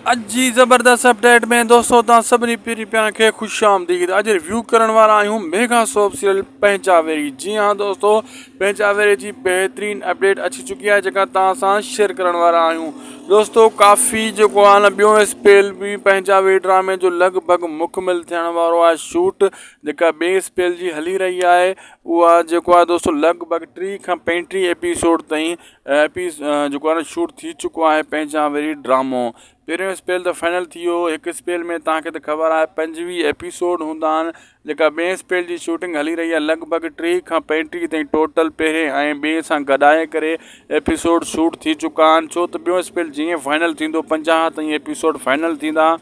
अज जी ज़बरदस्त अपडेट में दोस्तों तव्हां सभिनी पीरी प्यारनि खे ख़ुशि आमदीद। अॼु रिव्यू करण वारा आहियूं मेगा सोप सीरियल पंहिंचावेरी। जी हाँ दोस्तों, पंहिंचावेरी जी बेहतरीन अपडेट अची चुकी है जेका तव्हां सां शेयर करण वारा आहियूं। दोस्तों काफ़ी जेको आहे न ॿियों स्पेल भी पंहिंचावेरी ड्रामे जो लॻभॻि मुकमिल थियण वारो आहे। शूट जेका ॿिए स्पेल जी हली रही आहे उहा जेको आहे दोस्तों लॻभॻि 30 खां 35 एपिसोड ताईं जेको आहे न शूट थी चुको आहे पंहिंचावेरी ड्रामो। पहिरियों स्पेल त फाइनल थी वियो। हिकु स्पेल में तव्हांखे त ख़बर आहे 25 एपिसोड हूंदा आहिनि। जेका ॿिए स्पेल जी शूटिंग हली रही आहे लॻभॻि 30 खां 35 ताईं टोटल पहिरें ऐं ॿिए सां गॾाए करे एपिसोड शूट थी चुका आहिनि। छो त ॿियों स्पेल जीअं फाइनल थींदो 50 ताईं एपिसोड फाइनल थींदा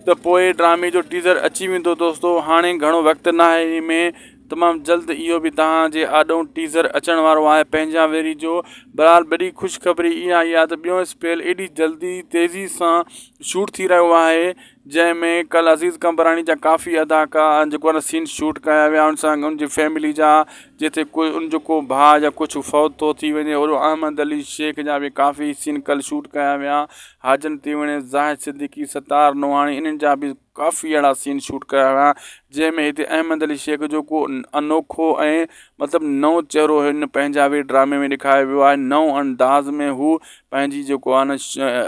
त पोइ ड्रामे जो टीज़र अची वेंदो। दोस्तों हाणे घणो वक़्तु न आहे इन में, तमामु जल्द इहो बि तव्हांजे आॾो टीज़र अचण वारो आहे पंहिंचावेरी जो। बहरहाल वॾी ख़ुशख़बरी इहा आई आहे त ॿियों स्पेल एॾी जल्दी तेज़ी सां शूट थी रहियो आहे जंहिंमें कल अज़ीज़ कंबरानी जा काफ़ी अदाकार जेको आहे न सीन शूट कया विया उन सां उनजी फैमिली जा, जिते कोई उनजो को भाउ या कुझु फौत थो थी वञे। और अहमद अली शेख जा बि काफ़ी सीन कल शूट कया विया। हाजन तीवणे, ज़ाहिद सिद्दीकी, सतार नोहाणी इन्हनि जा बि काफ़ी अहिड़ा सीन शूट कया विया जंहिंमें हिते अहमद अली शेख जो को अनोखो ऐं मतिलबु नओं चहिरो हिन पंहिंजावेरी ड्रामे में ॾेखारियो वियो आहे। नओं अंदाज़ में हू पंहिंजी जेको आहे न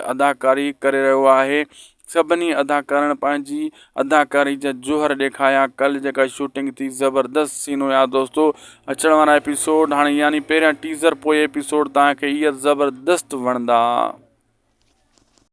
अदाकारी करे रहियो आहे। सभिनी अदाकारनि पंहिंजी अदाकारी जा जोहर ॾेखारिया। कल जेका शूटिंग थी ज़बरदस्त सीन हुया दोस्तों। अचण वारा एपिसोड हाणे यानी पहिरियां टीज़र पोइ एपिसोड तव्हांखे इहा ज़बरदस्त वणंदा।